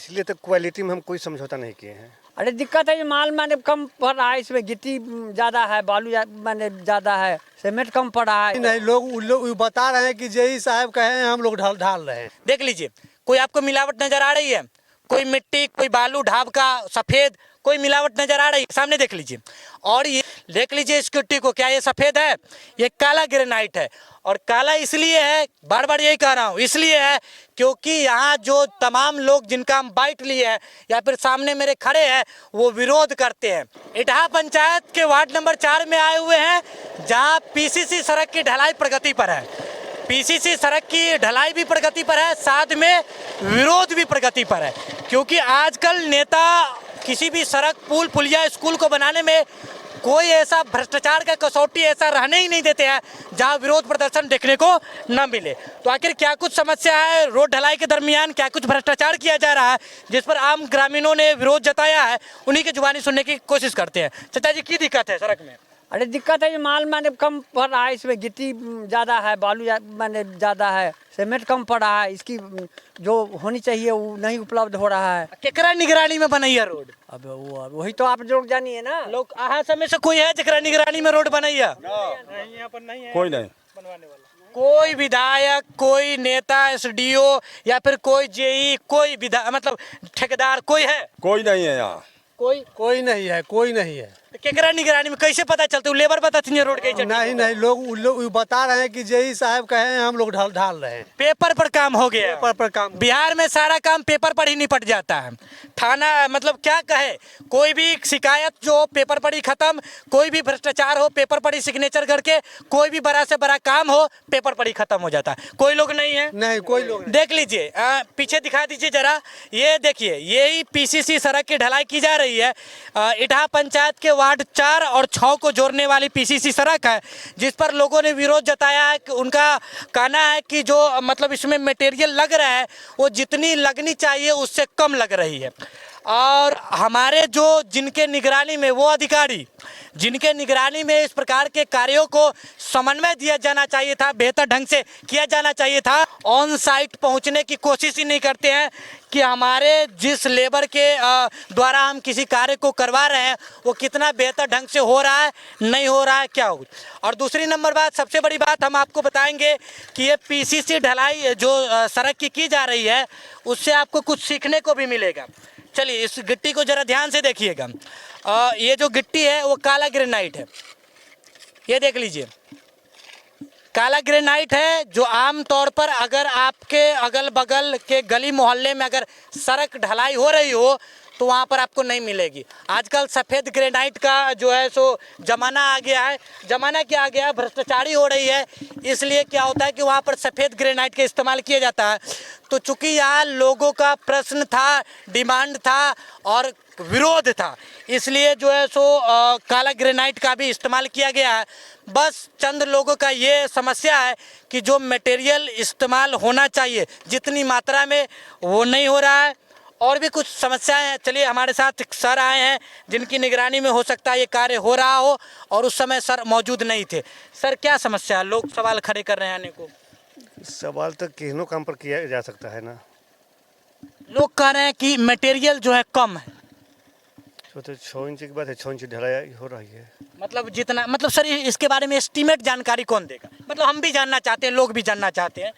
इसलिए तो क्वालिटी में हम कोई समझौता नहीं किए हैं। अरे दिक्कत है ये माल मैंने कम पड़ रहा है, इसमें गिट्टी ज़्यादा है, बालू मैंने ज़्यादा है, सीमेंट कम पड़ा है। नहीं, लोग बता रहे हैं कि जेई साहब कहे हैं, हम लोग ढाल रहे हैं। देख लीजिए, कोई आपको मिलावट नजर आ रही है? कोई मिट्टी, कोई बालू, ढाब का सफेद, कोई मिलावट नजर आ रही है? सामने देख लीजिए। और ये देख लीजिए इस गिट्टी को, क्या ये सफेद है? ये काला ग्रेनाइट है। और काला इसलिए है, बार बार यही कह रहा हूँ, इसलिए है क्योंकि यहाँ जो तमाम लोग जिनका हम बाइट लिए हैं या फिर सामने मेरे खड़े हैं, वो विरोध करते हैं। इटाहा पंचायत के वार्ड नंबर 4 में आए हुए हैं, जहाँ पीसीसी सड़क की ढलाई प्रगति पर है। पीसीसी सड़क की ढलाई भी प्रगति पर है, साथ में विरोध भी प्रगति पर है। क्योंकि आजकल नेता किसी भी सड़क, पुल, पुलिया, स्कूल को बनाने में कोई ऐसा भ्रष्टाचार का कसौटी ऐसा रहने ही नहीं देते हैं जहां विरोध प्रदर्शन देखने को न मिले। तो आखिर क्या कुछ समस्या है रोड ढलाई के दरमियान, क्या कुछ भ्रष्टाचार किया जा रहा है जिस पर आम ग्रामीणों ने विरोध जताया है, उन्हीं की जुबानी सुनने की कोशिश करते हैं। चाचा जी, की दिक्कत है सड़क में? अरे दिक्कत है ये माल मैंने कम पड़ रहा है, इसमें गिट्टी ज़्यादा है, बालू मैंने ज़्यादा है, सीमेंट कम पड़ा है, इसकी जो होनी चाहिए वो नहीं उपलब्ध हो रहा है। केकरा निगरानी में बनैया रोड? अब वही तो आप लोग जानिए ना। लोग आहा समय से कोई है जरा निगरानी में रोड बनैया? कोई नहीं। कोई विधायक, कोई नेता, एसडीओ या फिर कोई जेई, कोई मतलब ठेकेदार, कोई है? कोई नहीं है यहाँ। कोई नहीं है। केकरा निगरानी में कैसे पता चलता है? लेबर बताती है रोड कैसे? नहीं, लोग बता रहे हैं कि जेई साहब कहे हैं, हम लोग ढाल रहे हैं। पेपर पर काम हो गया। पेपर पर काम। बिहार में सारा काम पेपर पर ही निपट जाता है। थाना मतलब क्या कहे, कोई भी शिकायत जो पेपर पर ही खत्म, कोई भी भ्रष्टाचार हो पेपर पर ही सिग्नेचर करके, कोई भी बड़ा से बड़ा काम हो पेपर पर ही खत्म हो जाता है। कोई लोग नहीं है? नहीं, कोई लोग नहीं। देख लीजिए, पीछे दिखा दीजिए जरा, ये देखिए, यही पीसीसी सड़क की ढलाई की जा रही है। इटाहा पंचायत के वार्ड 4 और 6 को जोड़ने वाली पीसीसी सड़क है, जिस पर लोगों ने विरोध जताया है कि उनका कहना है कि जो मतलब इसमें मटेरियल लग रहा है वो जितनी लगनी चाहिए उससे कम लग रही है। और हमारे जो जिनके निगरानी में वो अधिकारी जिनके निगरानी में इस प्रकार के कार्यों को समन्वय दिया जाना चाहिए था, बेहतर ढंग से किया जाना चाहिए था, ऑन साइट पहुंचने की कोशिश ही नहीं करते हैं कि हमारे जिस लेबर के द्वारा हम किसी कार्य को करवा रहे हैं वो कितना बेहतर ढंग से हो रहा है, नहीं हो रहा है, क्या हो। और दूसरी नंबर बात, सबसे बड़ी बात हम आपको बताएंगे कि ये पीसीसी ढलाई जो सड़क की जा रही है उससे आपको कुछ सीखने को भी मिलेगा। चलिए इस गिट्टी को जरा ध्यान से देखिएगा। ये जो गिट्टी है वो काला ग्रेनाइट है, ये देख लीजिए, काला ग्रेनाइट है जो आम तौर पर अगर आपके अगल बगल के गली मोहल्ले में अगर सड़क ढलाई हो रही हो तो वहाँ पर आपको नहीं मिलेगी। आजकल सफ़ेद ग्रेनाइट का जो है सो ज़माना आ गया है। ज़माना क्या आ गया है, भ्रष्टाचारी हो रही है, इसलिए क्या होता है कि वहाँ पर सफ़ेद ग्रेनाइट का इस्तेमाल किया जाता है। तो चूँकि यहाँ लोगों का प्रश्न था, डिमांड था और विरोध था, इसलिए जो है सो काला ग्रेनाइट का भी इस्तेमाल किया गया है। बस चंद लोगों का ये समस्या है कि जो मटेरियल इस्तेमाल होना चाहिए जितनी मात्रा में वो नहीं हो रहा है, और भी कुछ समस्याएं हैं। चलिए हमारे साथ सर आए हैं जिनकी निगरानी में हो सकता है ये कार्य हो रहा हो और उस समय सर मौजूद नहीं थे। सर क्या समस्या है? लोग सवाल खड़े कर रहे हैं आने को। सवाल तो किन्हों काम पर किया जा सकता है ना। लोग कह रहे हैं कि मटेरियल जो है कम है। तो 6 इंच की बात है, 6 इंच ढलाई हो रही है। मतलब जितना, मतलब सर इसके बारे में एस्टीमेट जानकारी कौन देगा? मतलब हम भी जानना चाहते हैं, लोग भी जानना चाहते हैं।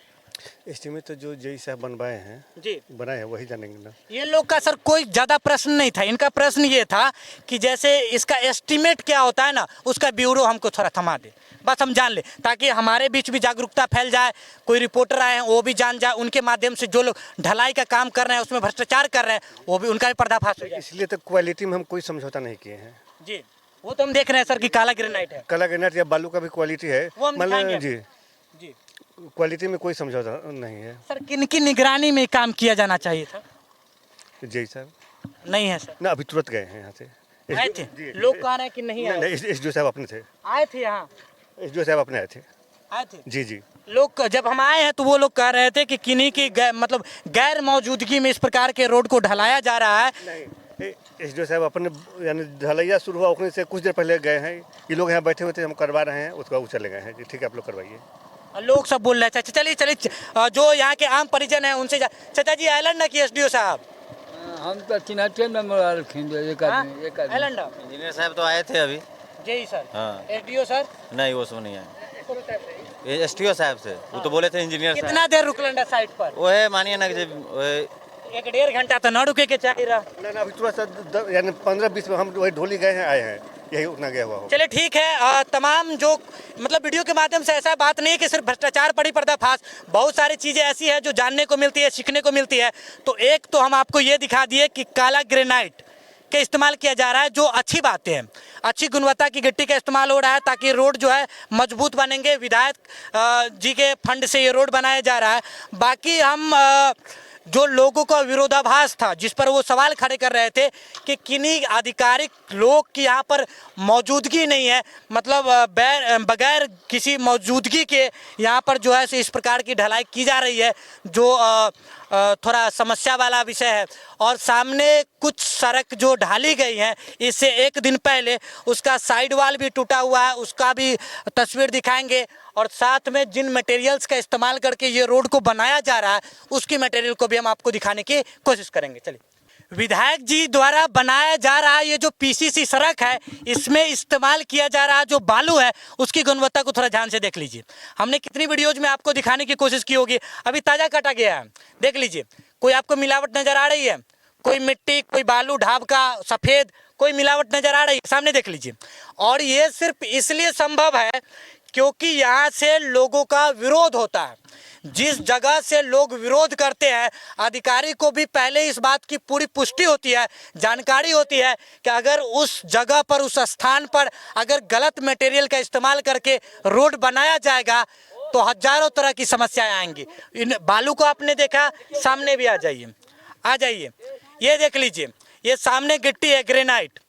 एस्टीमेट तो जो जेई साहब बनवाए हैं जी, बनाए हैं वही जानेंगे ना। ये लोग का सर कोई ज़्यादा प्रश्न नहीं था, इनका प्रश्न ये था कि जैसे इसका एस्टीमेट क्या होता है ना, उसका ब्यूरो हमको थोड़ा थमा दे, बस हम जान ले, ताकि हमारे बीच भी जागरूकता फैल जाए। कोई रिपोर्टर आए हैं वो भी जान जाए, उनके माध्यम से जो लोग ढलाई का काम कर रहे हैं उसमें भ्रष्टाचार कर रहे हैं वो भी उनका भी पर्दाफाश हो जाए। इसलिए तो क्वालिटी में हम कोई समझौता नहीं किए हैं। जी, वो तो हम देख रहे हैं सर कि काला ग्रेनाइट है, काला ग्रेनाइट या बालू का भी क्वालिटी है, वो हम दिखाएंगे। जी जी क्वालिटी में कोई समझौता नहीं है। सर, किनकी निगरानी में काम किया जाना चाहिए था? जेई साहब नहीं है सर। ना, अभी तुरंत गए हैं यहाँ से। आए थे? लोग कह रहे हैं कि नहीं आए। एसडीओ साहब अपने थे। आए थे यहाँ? एसडीओ साहब अपने आए थे। आए थे? जी जी। लोग जब हम आए हैं तो वो लोग कह रहे थे कि किन्हीं की मतलब गैर मौजूदगी में इस प्रकार के रोड को ढलाया जा रहा है। नहीं, एसडीओ साहब अपने यानी ढलैया शुरू हुआ उतने से कुछ देर पहले गए हैं। ये लोग यहाँ बैठे हुए थे, हम करवा रहे हैं, उसके बाद वो चले गए हैं। जी ठीक है, आप लोग करवाइए। लोग सब बोल रहे थे। चलिए चलिए, जो यहाँ के आम परिजन हैं उनसे चाचा जी आयलन ना कि एसडीओ साहब हम तो चिन्हते मेमोरियल खींचे एक आदमी एलंडा इंजीनियर साहब तो आए थे अभी। जय सर। हाँ। एसडीओ सर नहीं वो सब नहीं आए। एसटीओ साहब से वो तो बोले थे इंजीनियर साहब। कितना देर रुकलंडा साइड पर? वो है मानिए ना कि एक डेढ़ घंटा तो न रुके के चाहिए रहा। ना अभी थोड़ा सा यानी 15-20 में हम वही ढोली गए हैं, आए हैं, यही उतना गया हुआ हो। चलिए ठीक है। तमाम जो मतलब वीडियो के माध्यम से ऐसा बात नहीं है कि सिर्फ भ्रष्टाचार पड़ी पर्दाफाश, बहुत सारी चीज़ें ऐसी है जो जानने को मिलती है, सीखने को मिलती है। तो एक तो हम आपको ये दिखा दिए कि काला ग्रेनाइट का इस्तेमाल किया जा रहा है, जो अच्छी बातें हैं, अच्छी गुणवत्ता की गिट्टी का इस्तेमाल हो रहा है ताकि रोड जो है मजबूत बनेंगे। विधायक जी के फंड से ये रोड बनाया जा रहा है। बाकी हम जो लोगों का विरोधाभास था, जिस पर वो सवाल खड़े कर रहे थे कि किन्हीं आधिकारिक लोग की यहाँ पर मौजूदगी नहीं है, मतलब बगैर किसी मौजूदगी के यहाँ पर जो है इस प्रकार की ढलाई की जा रही है, जो थोड़ा समस्या वाला विषय है। और सामने कुछ सड़क जो ढाली गई है, इससे एक दिन पहले उसका साइड वॉल भी टूटा हुआ है, उसका भी तस्वीर दिखाएंगे। और साथ में जिन मटेरियल्स का इस्तेमाल करके ये रोड को बनाया जा रहा है, उसकी मटेरियल को भी हम आपको दिखाने की कोशिश करेंगे। चलिए, विधायक जी द्वारा बनाया जा रहा ये जो पीसीसी सड़क है, इसमें इस्तेमाल किया जा रहा जो बालू है, उसकी गुणवत्ता को थोड़ा ध्यान से देख लीजिए। हमने कितनी वीडियोज में आपको दिखाने की कोशिश की होगी, अभी ताज़ा काटा गया है, देख लीजिए। कोई आपको मिलावट नज़र आ रही है? कोई मिट्टी, कोई बालू, ढाब का सफ़ेद, कोई मिलावट नज़र आ रही है? सामने देख लीजिए। और ये सिर्फ इसलिए संभव है क्योंकि यहाँ से लोगों का विरोध होता है। जिस जगह से लोग विरोध करते हैं, अधिकारी को भी पहले इस बात की पूरी पुष्टि होती है, जानकारी होती है कि अगर उस जगह पर, उस स्थान पर अगर गलत मटेरियल का इस्तेमाल करके रोड बनाया जाएगा तो हजारों तरह की समस्याएं आएंगी। इन बालू को आपने देखा, सामने भी आ जाइए, ये देख लीजिए, ये सामने गिट्टी है, ग्रेनाइट।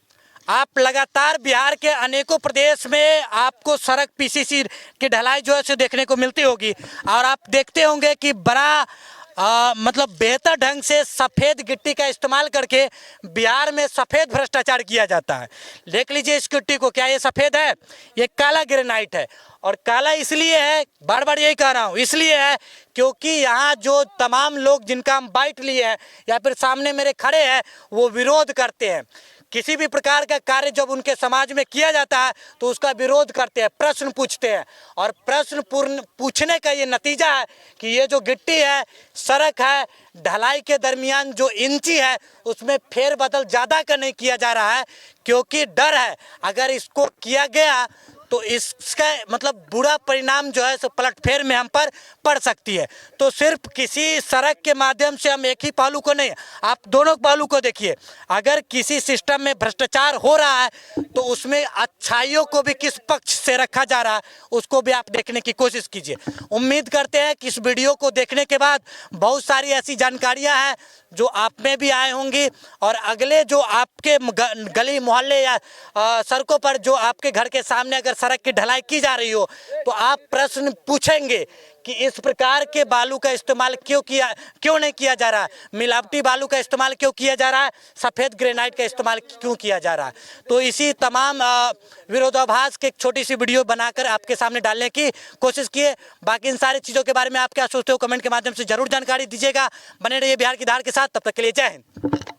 आप लगातार बिहार के अनेकों प्रदेश में आपको सड़क पीसीसी की ढलाई जो है सो देखने को मिलती होगी, और आप देखते होंगे कि बड़ा मतलब बेहतर ढंग से सफ़ेद गिट्टी का इस्तेमाल करके बिहार में सफ़ेद भ्रष्टाचार किया जाता है। देख लीजिए इस गिट्टी को, क्या ये सफ़ेद है? ये काला ग्रेनाइट है। और काला इसलिए है, बार बार यही कह रहा हूँ, इसलिए है क्योंकि यहाँ जो तमाम लोग जिनका हम बाइट लिए हैं या फिर सामने मेरे खड़े हैं, वो विरोध करते हैं। किसी भी प्रकार का कार्य जब उनके समाज में किया जाता है तो उसका विरोध करते हैं, प्रश्न पूछते हैं। और प्रश्न पूछने का ये नतीजा है कि ये जो गिट्टी है, सड़क है, ढलाई के दरमियान जो इंची है, उसमें फेरबदल ज़्यादा का नहीं किया जा रहा है, क्योंकि डर है अगर इसको किया गया तो इसका मतलब बुरा परिणाम जो है सो पलटफेर में हम पर पड़ सकती है। तो सिर्फ किसी सड़क के माध्यम से हम एक ही पहलू को नहीं, आप दोनों पहलू को देखिए। अगर किसी सिस्टम में भ्रष्टाचार हो रहा है तो उसमें अच्छाइयों को भी किस पक्ष से रखा जा रहा है, उसको भी आप देखने की कोशिश कीजिए। उम्मीद करते हैं कि इस वीडियो को देखने के बाद बहुत सारी ऐसी जानकारियाँ हैं जो आप में भी आए होंगी, और अगले जो आपके गली मोहल्ले या सड़कों पर जो आपके घर के सामने अगर सड़क की ढलाई की जा रही हो तो आप प्रश्न पूछेंगे कि इस प्रकार के बालू का इस्तेमाल क्यों नहीं किया जा रहा है, मिलावटी बालू का इस्तेमाल क्यों किया जा रहा है, सफ़ेद ग्रेनाइट का इस्तेमाल क्यों किया जा रहा है। तो इसी तमाम विरोधाभास के एक छोटी सी वीडियो बनाकर आपके सामने डालने की कोशिश किए। बाकी इन सारी चीज़ों के बारे में आप क्या सोचते हो, कमेंट के माध्यम से जरूर जानकारी दीजिएगा। बने रहिए बिहार की धार के साथ, तब तक के लिए जय हिंद।